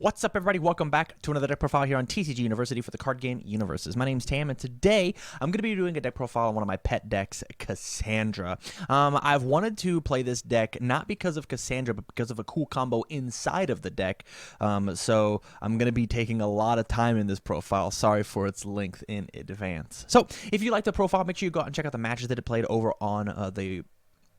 What's up, everybody? Welcome back to another deck profile here on TCG University for the card game UniVersus. My name's Tam, and today I'm going to be doing a deck profile on one of my pet decks, Cassandra. I've wanted to play this deck not because of Cassandra, but because of a cool combo inside of the deck. So I'm going to be taking a lot of time in this profile. Sorry for its length in advance. So if you like the profile, make sure you go out and check out the matches that it played over on the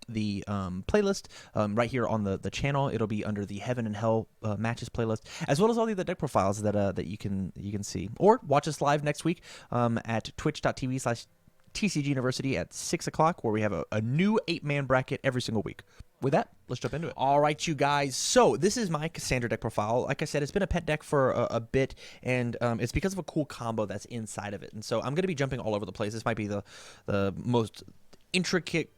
playlist right here on the channel. It'll be under the Heaven and Hell matches playlist, as well as all the other deck profiles that you can see. Or watch us live next week at twitch.tv/TCG University at 6 o'clock, where we have a new 8-man bracket every single week. With that, let's jump into it. All right, you guys. So this is my Cassandra deck profile. Like I said, it's been a pet deck for a bit, and it's because of a cool combo that's inside of it. And so I'm going to be jumping all over the place. This might be the most intricate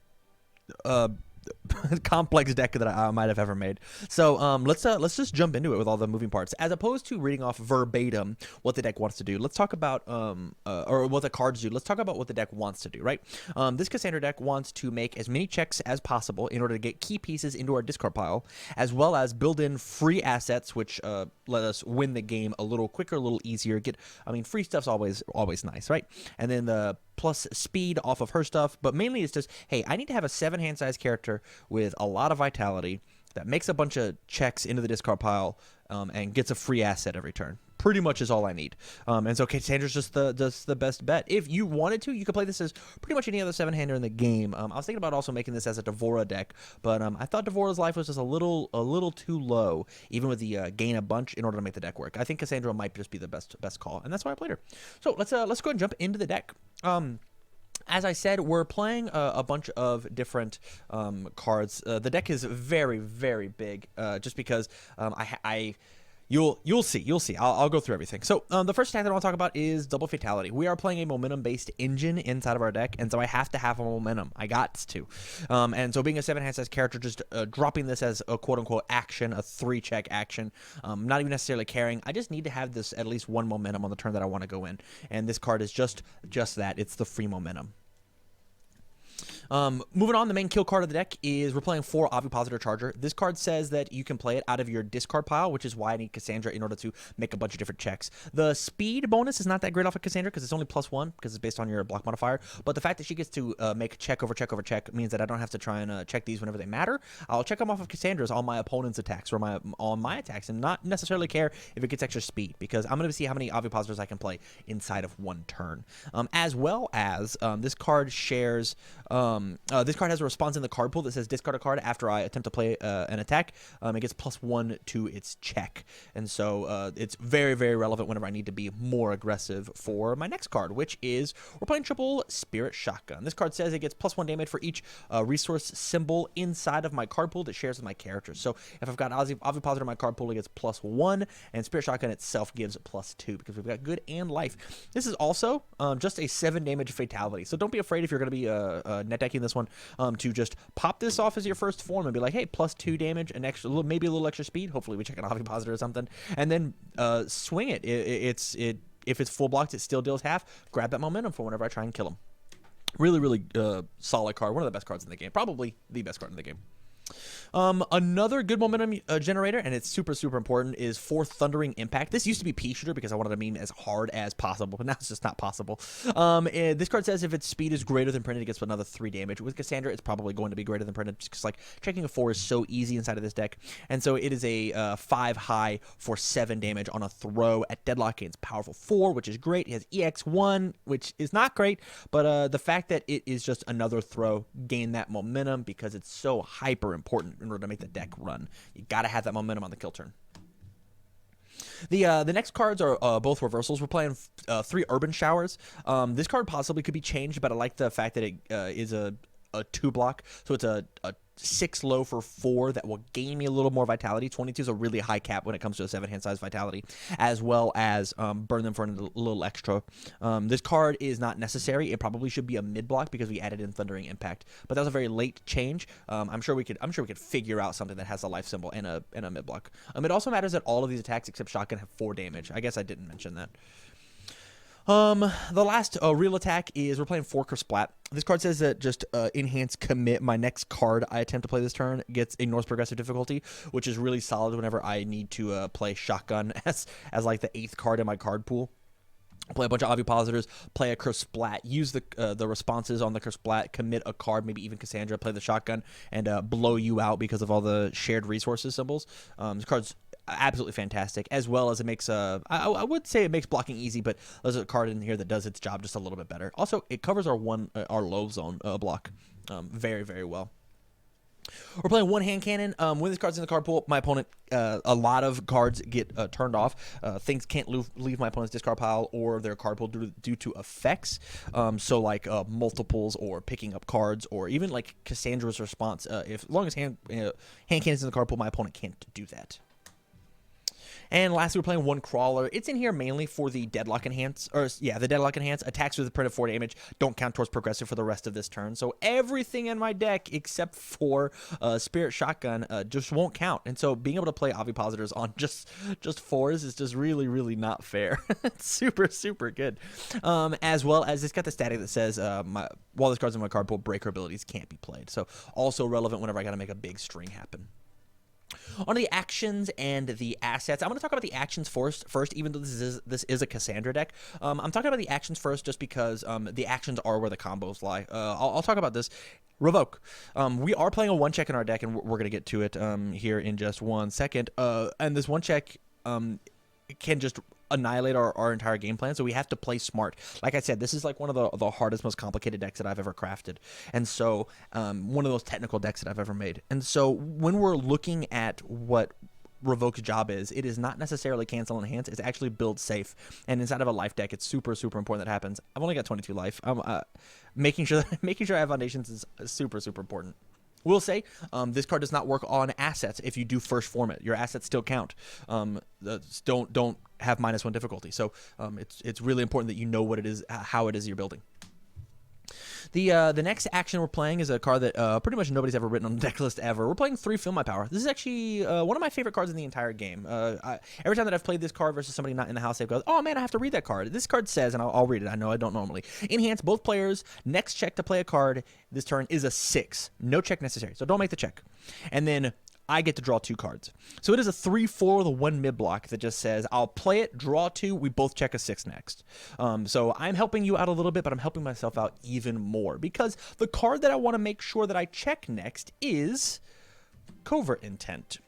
complex deck that I might have ever made. So let's just jump into it with all the moving parts, as opposed to reading off verbatim what the deck wants to do. Let's talk about or what the cards do. Let's talk about what the deck wants to do, right? This Cassandra deck wants to make as many checks as possible in order to get key pieces into our discard pile, as well as build in free assets, which let us win the game a little quicker, a little easier. Free stuff's always nice, right? And then the plus speed off of her stuff, but mainly it's just, hey, I need to have a 7-hand size character with a lot of vitality that makes a bunch of checks into the discard pile and gets a free asset every turn. Pretty much is all I need. And so Cassandra's just the best bet. If you wanted to, you could play this as pretty much any other 7-hander in the game. I was thinking about also making this as a Devora deck, but I thought Devora's life was just a little too low, even with the gain a bunch in order to make the deck work. I think Cassandra might just be the best call, and that's why I played her. So let's go ahead and jump into the deck. As I said, we're playing a bunch of different cards. The deck is very, very big, just because You'll see. I'll go through everything. So the first attack that I want to talk about is Double Fatality. We are playing a momentum-based engine inside of our deck, and so I have to have a momentum. I got to. And so being a 7-hand size character, just dropping this as a quote-unquote action, a 3-check action, not even necessarily caring. I just need to have this at least one momentum on the turn that I want to go in, and this card is just that. It's the free momentum. Moving on, the main kill card of the deck is we're playing 4 Ovipositor Charger. This card says that you can play it out of your discard pile, which is why I need Cassandra in order to make a bunch of different checks. The speed bonus is not that great off of Cassandra because it's only +1 because it's based on your block modifier. But the fact that she gets to make check over check over check means that I don't have to try and check these whenever they matter. I'll check them off of Cassandra's on my opponent's attacks or on my attacks, and not necessarily care if it gets extra speed, because I'm going to see how many Ovipositors I can play inside of one turn. As well as this card shares. This card has a response in the card pool that says discard a card after I attempt to play an attack. It gets +1 to its check. And so it's very, very relevant whenever I need to be more aggressive for my next card, which is we're playing triple Spirit Shotgun. This card says it gets +1 damage for each resource symbol inside of my card pool that shares with my characters. So if I've got Ovipositor in my card pool, it gets +1, and Spirit Shotgun itself gives +2 because we've got good and life. This is also just a 7 damage fatality. So don't be afraid if you're going to be net decking this one to just pop this off as your first form and be like, hey, +2 damage, an extra, maybe a little extra speed. Hopefully we check an Ovipositor or something, and then swing it. If it's full blocked, it still deals half. Grab that momentum for whenever I try and kill him. Really, really solid card. One of the best cards in the game. Probably the best card in the game. Another good momentum generator, and it's super, super important, is for Thundering Impact. This used to be Pea Shooter because I wanted to meme as hard as possible, but now it's just not possible. This card says if its speed is greater than printed, it gets another 3 damage. With Cassandra, it's probably going to be greater than printed, just because, like, checking a 4 is so easy inside of this deck. And so it is a 5 high for 7 damage on a throw. At Deadlock, it's powerful 4, which is great. It has EX1, which is not great, but the fact that it is just another throw, gain that momentum because it's so hyper important in order to make the deck run. You got to have that momentum on the kill turn. The next cards are both reversals. We're playing 3 Urban Showers. This card possibly could be changed, but I like the fact that it is a 2-block. So it's a 6 low for 4 that will gain me a little more vitality. 22 is a really high cap when it comes to a 7-hand size vitality, as well as burn them for a little extra. This card is not necessary. It probably should be a mid block because we added in Thundering Impact, but that was a very late change. I'm sure we could figure out something that has a life symbol and a mid block. It also matters that all of these attacks except Shotgun have 4 damage. I guess I didn't mention that. The last real attack is we're playing 4 Splat. This card says that just enhance commit. My next card I attempt to play this turn gets ignores progressive difficulty, which is really solid whenever I need to play shotgun as like the 8th card in my card pool. Play a bunch of ovipositors, play a Curse Splat, use the responses on the Curse Splat, commit a card, maybe even Cassandra, play the shotgun, and blow you out because of all the shared resources symbols. This card's absolutely fantastic, as well as it makes I would say it makes blocking easy, but there's a card in here that does its job just a little bit better. Also, it covers our low zone block very, very well. We're playing 1 hand cannon. When this card's in the card pool, my opponent, a lot of cards get turned off. Things can't leave my opponent's discard pile or their card pool due to effects. So like multiples or picking up cards, or even like Cassandra's response. As long as hand cannon's in the card pool, my opponent can't do that. And lastly, we're playing 1 Crawler. It's in here mainly for the Deadlock Enhance, the Deadlock Enhance. Attacks with a print of 4 damage don't count towards progressive for the rest of this turn. So everything in my deck except for Spirit Shotgun just won't count. And so being able to play Ovipositors on just 4s is just really, really not fair. It's super, super good. As well as it's got the static that says while this card's in my card pool, breaker abilities can't be played. So also relevant whenever I got to make a big string happen. On the actions and the assets, I'm going to talk about the actions first, even though this is a Cassandra deck. I'm talking about the actions first just because the actions are where the combos lie. I'll talk about this. Revoke. We are playing a 1-check in our deck, and we're going to get to it here in just 1 second. And this 1-check can just annihilate our entire game plan, so we have to play smart. Like I said, this is like one of the hardest, most complicated decks that I've ever crafted, and so one of those technical decks that I've ever made. And so when we're looking at what Revoke's job is, it is not necessarily cancel and enhance, it's actually build safe. And inside of a life deck, it's super, super important that happens. I've only got 22 life. Making sure I have foundations is super, super important. We'll say this card does not work on assets if you do first form it. Your assets still count. Don't have -1 difficulty. So it's really important that you know what it is, how it is you're building. The next action we're playing is a card that pretty much nobody's ever written on the deck list ever. We're playing 3 Feel My Power. This is actually one of my favorite cards in the entire game. Every time that I've played this card versus somebody not in the house, they've gone, oh man, I have to read that card. This card says, and I'll read it, I know I don't normally, enhance both players' next check to play a card this turn is a 6. No check necessary, so don't make the check. And then I get to draw 2 cards. So it is a 3/4 with a 1 mid block that just says, I'll play it, draw 2, we both check a 6 next. So I'm helping you out a little bit, but I'm helping myself out even more because the card that I want to make sure that I check next is Covert Intent.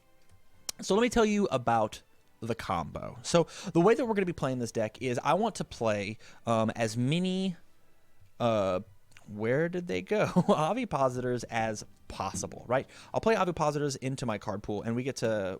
So let me tell you about the combo. So the way that we're going to be playing this deck is I want to play as many where did they go? Ovipositors as possible, right? I'll play Ovipositors into my card pool, and we get to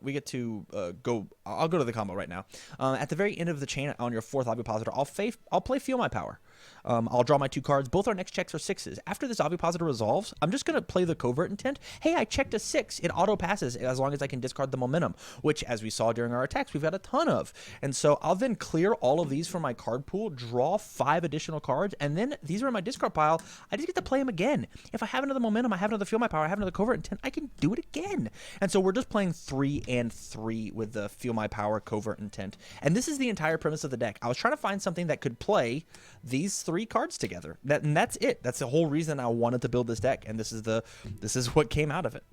go. I'll go to the combo right now. At the very end of the chain on your 4th Ovipositor, I'll play Feel My Power. I'll draw my 2 cards. Both our next checks are 6s. After this Ovipositor resolves, I'm just going to play the Covert Intent. Hey, I checked a 6. It auto passes as long as I can discard the momentum, which, as we saw during our attacks, we've got a ton of. And so I'll then clear all of these from my card pool, draw 5 additional cards, and then these are in my discard pile. I just get to play them again. If I have another momentum, I have another Feel My Power, I have another Covert Intent, I can do it again. And so we're just playing 3 and 3 with the Feel My Power, Covert Intent. And this is the entire premise of the deck. I was trying to find something that could play these 3 cards together. And that's it. That's the whole reason I wanted to build this deck, and this is what came out of it.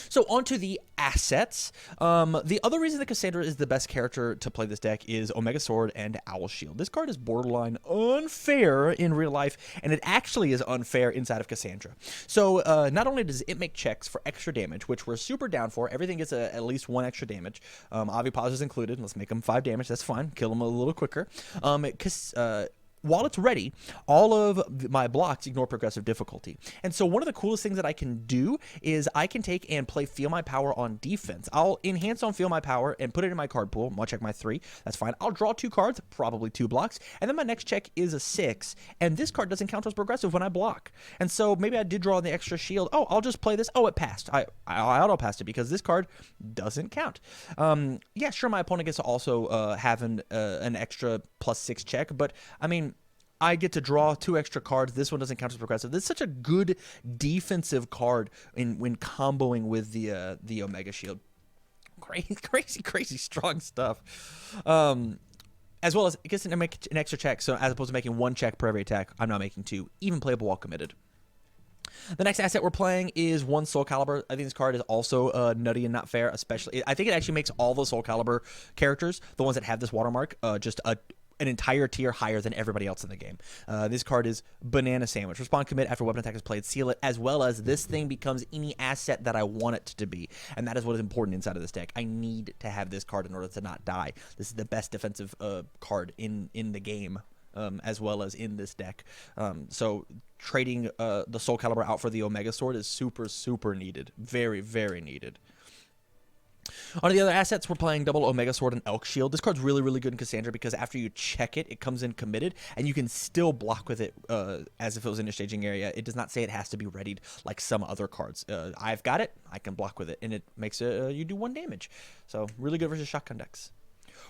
So onto the assets. The other reason that Cassandra is the best character to play this deck is Omega Sword and Owl Shield. This card is borderline unfair in real life, and it actually is unfair inside of Cassandra. So not only does it make checks for extra damage, which we're super down for, everything gets at least 1 extra damage. Ovipositors included. Let's make them 5 damage. That's fine. Kill them a little quicker. While it's ready, all of my blocks ignore progressive difficulty. And so one of the coolest things that I can do is I can take and play Feel My Power on defense. I'll enhance on Feel My Power and put it in my card pool. I'll check my 3. That's fine. I'll draw 2 cards, probably 2 blocks, and then my next check is a 6, and this card doesn't count as progressive when I block. And so maybe I did draw the extra shield. Oh, I'll just play this. Oh, it passed. I auto-passed it because this card doesn't count. Yeah, sure, my opponent gets to also have an extra +6 check, but I mean, I get to draw 2 extra cards. This one doesn't count as progressive. This is such a good defensive card when comboing with the Omega Shield. Crazy strong stuff. As well as it gets to make an extra check, so as opposed to making 1 check per every attack, I'm now making 2, even playable while committed. The next asset we're playing is 1 Soul Calibur. I think this card is also nutty and not fair, especially. I think it actually makes all the Soul Calibur characters, the ones that have this watermark, just an entire tier higher than everybody else in the game. This card is Banana Sandwich. Respond commit after weapon attack is played, seal it, as well as this thing becomes any asset that I want it to be. And that is what is important inside of this deck. I need to have this card in order to not die. This is the best defensive card in the game. As well as in this deck. So trading the Soul Calibur out for the Omega Sword is super, super needed. Very, very needed. On the other assets, we're playing double Omega Sword and Elk Shield. This card's really, really good in Cassandra because after you check it, it comes in committed, and you can still block with it as if it was in a staging area. It does not say it has to be readied like some other cards. I've got it. I can block with it, and it makes you do 1 damage. So really good versus shotgun decks.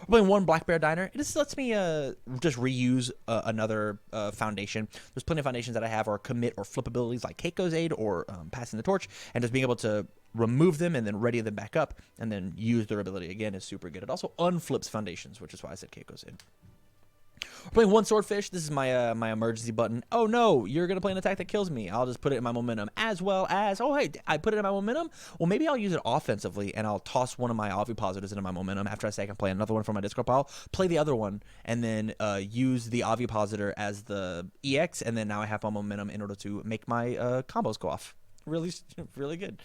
We're playing 1 Black Bear Diner. It just lets me just reuse another foundation. There's plenty of foundations that I have are commit or flip abilities like Keiko's Aid or Passing the Torch, and just being able to remove them and then ready them back up and then use their ability again is super good. It also unflips foundations, which is why I said Keiko's Aid. We're playing 1 Swordfish. This is my my emergency button. Oh no, you're going to play an attack that kills me. I'll just put it in my momentum, as well as, oh hey, I put it in my momentum? Well, maybe I'll use it offensively, and I'll toss one of my Ovipositors into my momentum after I say I can play another one from my discard pile, play the other one, and then use the Ovipositor as the EX, and then now I have my momentum in order to make my combos go off. Really, really good.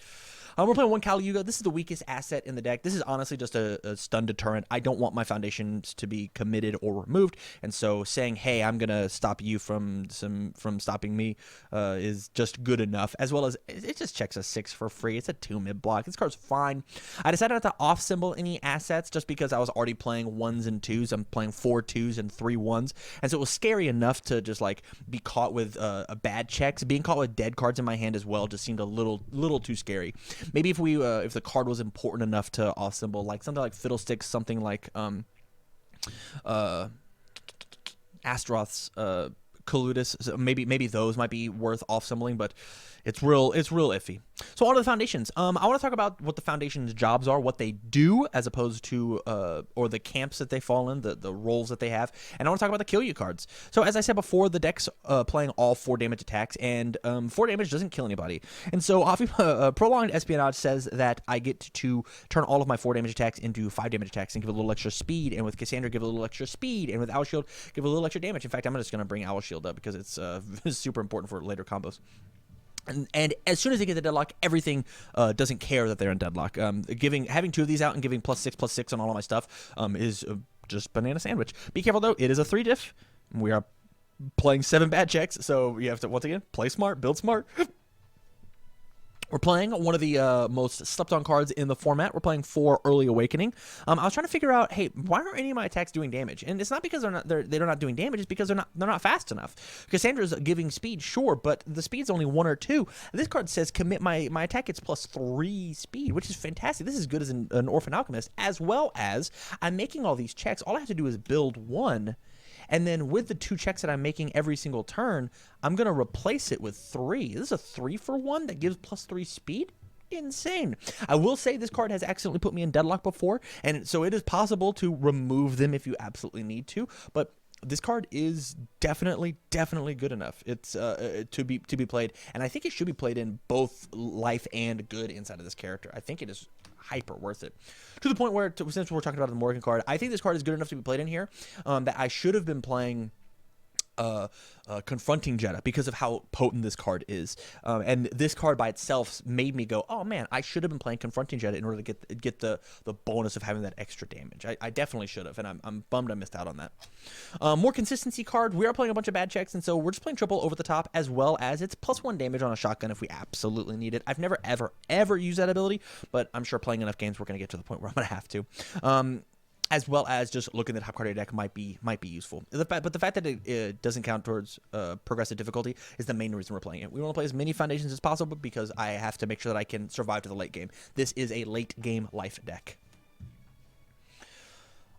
We're playing 1 Kali Yuga. This is the weakest asset in the deck. This is honestly just a stun deterrent. I don't want my foundations to be committed or removed, and so saying, "Hey, I'm gonna stop you from stopping me," is just good enough. As well as it just checks a 6 for free. It's a 2 mid block. This card's fine. I decided not to off symbol any assets just because I was already playing 1s and 2s. I'm playing 4 2s and 3 1s, and so it was scary enough to just like be caught with bad checks. Being caught with dead cards in my hand as well just seemed a little too scary. Maybe if if the card was important enough to off symbol, like something like Fiddlesticks, something like Astaroth's Colludus, so maybe those might be worth off symboling, but it's real iffy. So on to the foundations. I want to talk about what the foundation's jobs are, what they do, as opposed to or the camps that they fall in, the roles that they have, and I want to talk about the kill you cards. So as I said before, the deck's playing all 4 damage attacks, and 4 damage doesn't kill anybody. And so Prolonged Espionage says that I get to turn all of my 4 damage attacks into 5 damage attacks and give a little extra speed, and with Cassandra give a little extra speed, and with Owl Shield give a little extra damage. In fact, I'm just going to bring Owl Shield up because it's super important for later combos. And as soon as they get the deadlock, everything doesn't care that they're in deadlock. Having 2 of these out and giving +6/+6 on all of my stuff is just banana sandwich. Be careful though; it is a 3 diff. We are playing 7 bad checks, so you have to once again play smart, build smart. We're playing one of the most slept-on cards in the format. We're playing 4 Early Awakening. I was trying to figure out, hey, why aren't any of my attacks doing damage? And it's not because they're not doing damage. It's because they're not fast enough. Cassandra's giving speed, sure, but the speed's only 1 or 2. This card says commit my attack gets +3 speed, which is fantastic. This is good as an Orphan Alchemist, as well as I'm making all these checks. All I have to do is build 1. And then with the 2 checks that I'm making every single turn, I'm going to replace it with 3. This is a 3-for-1 that gives +3 speed? Insane. I will say this card has accidentally put me in deadlock before, and so it is possible to remove them if you absolutely need to, but this card is definitely good enough. It's to be played, and I think it should be played in both life and good inside of this character. I think it is hyper worth it, to the point where, since we're talking about the Morgan card, I think this card is good enough to be played in here, that I should have been playing Confronting Jenna because of how potent this card is, and this card by itself made me go, oh man, I should have been playing Confronting Jenna in order to get the bonus of having that extra damage. I definitely should have, and I'm bummed I missed out on that. More consistency card. We are playing a bunch of bad checks, and so we're just playing triple over the top, as well as it's +1 damage on a shotgun if we absolutely need it. I've never ever used that ability, but I'm sure playing enough games we're gonna get to the point where I'm gonna have to. As well as just looking at the top card of your deck might be useful. But the fact that it doesn't count towards progressive difficulty is the main reason we're playing it. We want to play as many foundations as possible because I have to make sure that I can survive to the late game. This is a late game life deck.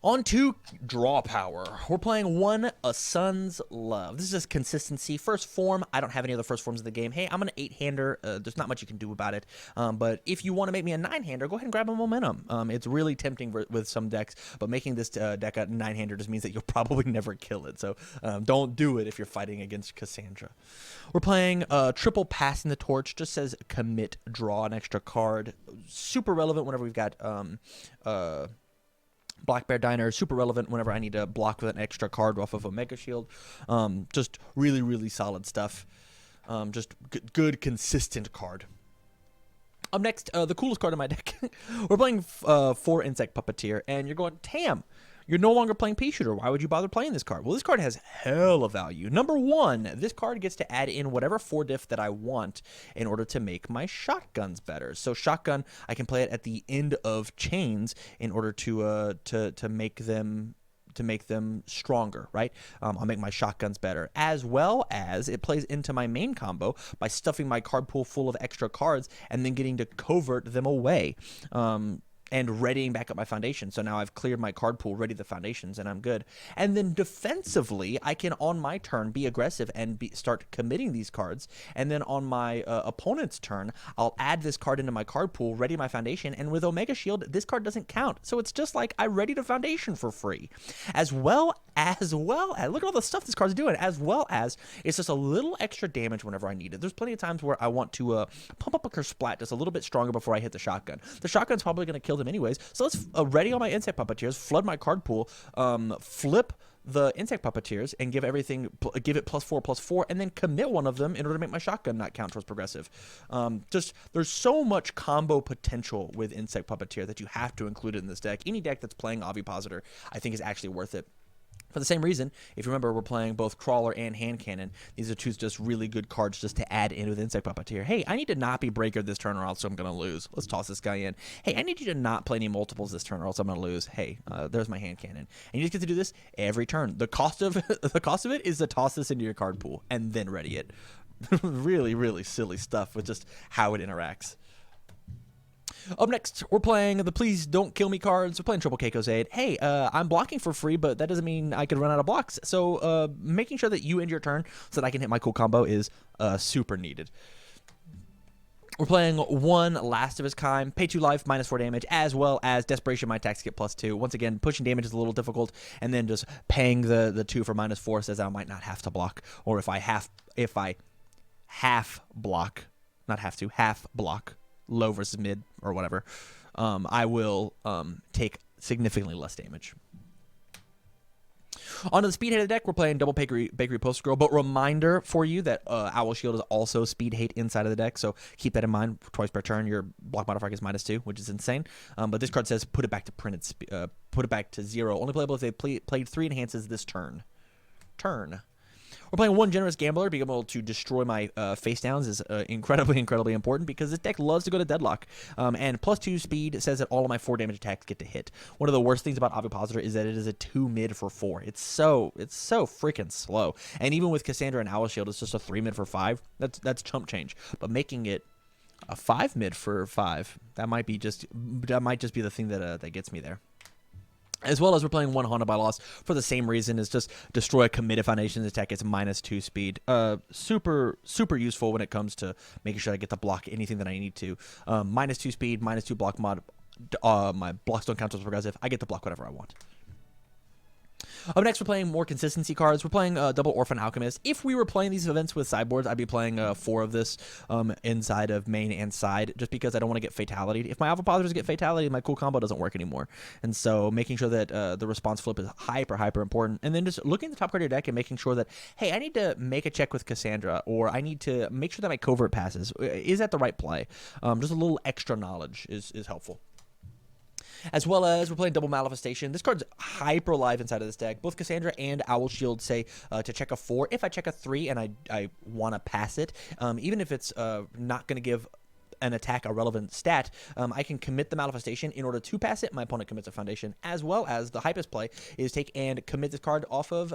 On to draw power. We're playing one, A Sun's Love. This is just consistency. First form, I don't have any other first forms of the game. Hey, I'm an 8-hander. There's not much you can do about it. But if you want to make me a 9-hander, go ahead and grab a momentum. It's really tempting with some decks, but making this deck a 9-hander just means that you'll probably never kill it. So don't do it if you're fighting against Cassandra. We're playing triple Passing the Torch. Just says commit, draw an extra card. Super relevant whenever we've got Black Bear Diner, super relevant whenever I need to block with an extra card off of Omega Shield. Just really, really solid stuff. Just good, consistent card. Up next, the coolest card in my deck. We're playing 4 Insect Puppeteer, and you're going, Tam, you're no longer playing Pea Shooter. Why would you bother playing this card? Well, this card has hella value. Number 1, this card gets to add in whatever 4 diff that I want in order to make my shotguns better. So shotgun, I can play it at the end of chains in order to make them stronger, right? I'll make my shotguns better, as well as it plays into my main combo by stuffing my card pool full of extra cards and then getting to covert them away. And readying back up my foundation. So now I've cleared my card pool, ready the foundations, and I'm good. And then defensively, I can, on my turn, be aggressive and start committing these cards. And then on my opponent's turn, I'll add this card into my card pool, ready my foundation, and with Omega Shield, this card doesn't count. So it's just like I readied a foundation for free. As well as, look at all the stuff this card's doing, as well as it's just a little extra damage whenever I need it. There's plenty of times where I want to pump up a Curse Splat just a little bit stronger before I hit the shotgun. The shotgun's probably going to kill them anyways, so let's ready all my Insect Puppeteers, flood my card pool, flip the Insect Puppeteers, and give it +4/+4, and then commit one of them in order to make my shotgun not count towards progressive. Just there's so much combo potential with Insect Puppeteer that you have to include it in this deck. Any deck that's playing Ovipositor, I think, is actually worth it. For the same reason, if you remember, we're playing both Crawler and Hand Cannon. These are 2 just really good cards just to add in with Insect Puppeteer. Hey, I need to not be Breaker this turn or else I'm going to lose. Let's toss this guy in. Hey, I need you to not play any multiples this turn or else I'm going to lose. Hey, there's my Hand Cannon. And you just get to do this every turn. The cost of it is to toss this into your card pool and then ready it. Really, really silly stuff with just how it interacts. Up next, we're playing the Please Don't Kill Me cards. We're playing Triple Keiko's Aid. Hey, I'm blocking for free, but that doesn't mean I can run out of blocks. So making sure that you end your turn so that I can hit my cool combo is super needed. We're playing 1 Last of His Kind, pay 2 life, -4 damage, as well as Desperation, my attacks get +2. Once again, pushing damage is a little difficult, and then just paying the 2 for -4 says I might not have to block, or if I half block, low versus mid or whatever, I will take significantly less damage. Onto the speed hate of the deck, we're playing double Bakery Post Girl, but reminder for you that Owl Shield is also speed hate inside of the deck, so keep that in mind. Twice per turn, your block modifier is -2, which is insane. But this card says put it back to put it back to 0. Only playable if they played 3 enhances this turn. We're playing 1 Generous Gambler. Being able to destroy my Facedowns is incredibly important because this deck loves to go to deadlock. And +2 speed says that all of my 4 damage attacks get to hit. One of the worst things about Ovipositor is that it is a 2 mid for 4. It's so freaking slow. And even with Cassandra and Owl Shield, it's just a 3 mid for 5. That's chump change. But making it a 5 mid for 5, that might just be the thing that gets me there. As well as we're playing 1 Haunted by Loss for the same reason, is just destroy a committed foundations attack. It's -2 speed. Super useful when it comes to making sure I get to block anything that I need to. -2 speed, -2 block mod. My blocks don't count as progressive. I get to block whatever I want. Up next, we're playing more consistency cards. We're playing Double Orphan Alchemist. If we were playing these events with sideboards, I'd be playing 4 of this inside of main and side, just because I don't want to get fatality. If my Ovipositors get fatality, my cool combo doesn't work anymore. And so making sure that the response flip is hyper important. And then just looking at the top card of your deck and making sure that, hey, I need to make a check with Cassandra, or I need to make sure that my covert passes. Is that the right play? Just a little extra knowledge is helpful. As well as we're playing Double Manifestation. This card's hyper live inside of this deck. Both Cassandra and Owl Shield say to check a 4. If I check a 3 and I want to pass it, even if it's not going to give an attack a relevant stat, I can commit the Manifestation in order to pass it. My opponent commits a Foundation. As well as the hypest play is take and commit this card off of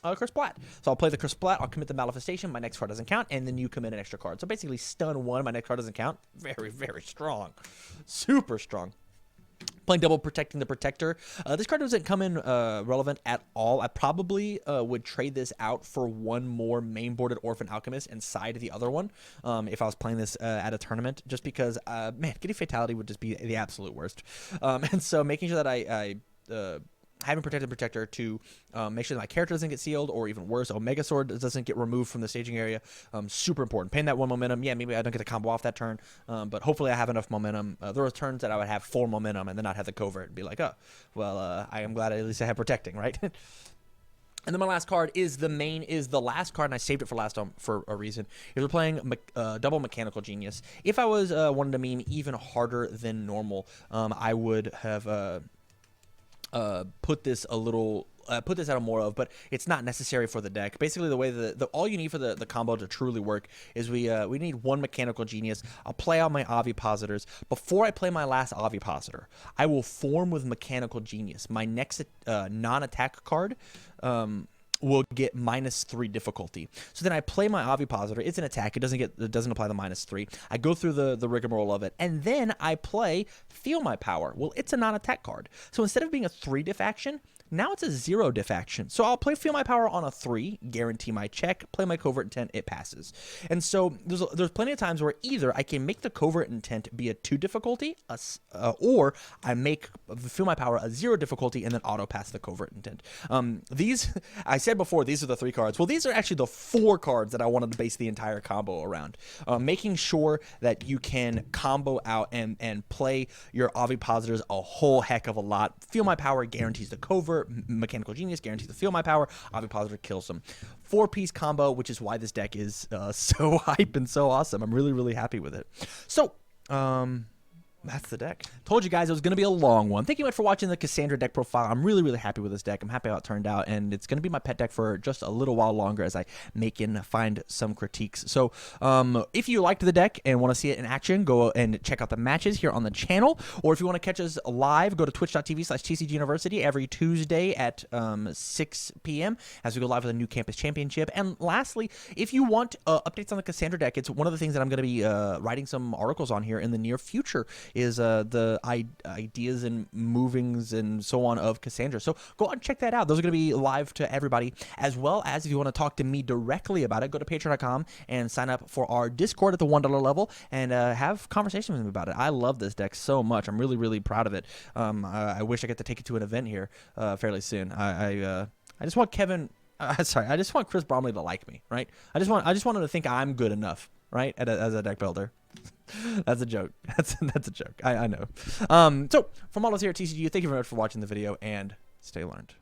Curse Splat. So I'll play the Curse Splat, I'll commit the Manifestation, my next card doesn't count, and then you commit an extra card. So basically stun 1, my next card doesn't count. Very, very strong. Super strong. Playing double protecting the protector. This card doesn't come in relevant at all. I probably would trade this out for one more main boarded Orphan Alchemist and side the other one if I was playing this at a tournament, just because, man, getting Fatality would just be the absolute worst. And so making sure that I having Protected Protector to make sure that my character doesn't get sealed, or even worse, Omega Sword doesn't get removed from the staging area. Super important. Paying that 1 momentum. Yeah, maybe I don't get the combo off that turn, but hopefully I have enough momentum. There were turns that I would have 4 momentum and then not have the covert and be like, oh, well, I am glad at least I have Protecting, right? And then my last card is the last card, and I saved it for last for a reason. If we're playing double Mechanical Genius, if I was wanted to meme even harder than normal, I would have put this out more of, but it's not necessary for the deck. Basically, the way all you need for the combo to truly work is we need 1 Mechanical Genius. I'll play out my Ovipositors. Before I play my last Ovipositor, I will form with Mechanical Genius. My next non-attack card will get -3 difficulty. So then I play my Ovipositor. It's an attack. It doesn't apply the -3. I go through the rigmarole of it, and then I play Feel My Power. Well, it's a non-attack card. So instead of being a 3 diff action, now it's a 0 diff action. So I'll play Feel My Power on a 3, guarantee my check, play my Covert Intent, it passes. And so there's plenty of times where either I can make the Covert Intent be a 2 difficulty, or I make Feel My Power a 0 difficulty and then auto pass the Covert Intent. I said before, these are the 3 cards. Well, these are actually the 4 cards that I wanted to base the entire combo around. Making sure that you can combo out and play your Ovipositors a whole heck of a lot. Feel My Power guarantees the Covert. Mechanical Genius guarantees to Feel My Power. Ovipositor kills them. 4-piece combo, which is why this deck is so hype and so awesome. I'm really, really happy with it. So, that's the deck. Told you guys it was going to be a long one. Thank you much for watching the Cassandra deck profile. I'm really, really happy with this deck. I'm happy how it turned out, and it's going to be my pet deck for just a little while longer as I make and find some critiques. So if you liked the deck and want to see it in action, go and check out the matches here on the channel. Or if you want to catch us live, go to twitch.tv/TCGUniversity every Tuesday at 6 p.m. as we go live with a new campus championship. And lastly, if you want updates on the Cassandra deck, it's one of the things that I'm going to be writing some articles on here in the near future, is the ideas and movings and so on of Cassandra. So go out and check that out. Those are going to be live to everybody, as well as if you want to talk to me directly about it, go to patreon.com and sign up for our Discord at the $1 level and have conversation with me about it. I love this deck so much. I'm really, really proud of it. I wish I get to take it to an event here fairly soon. I just want Kevin... sorry, I just want Chris Bromley to like me, right? I just want him to think I'm good enough, right? As a deck builder. That's a joke. That's a joke. I know. So from all of us here at TCGU, thank you very much for watching the video, and stay learned.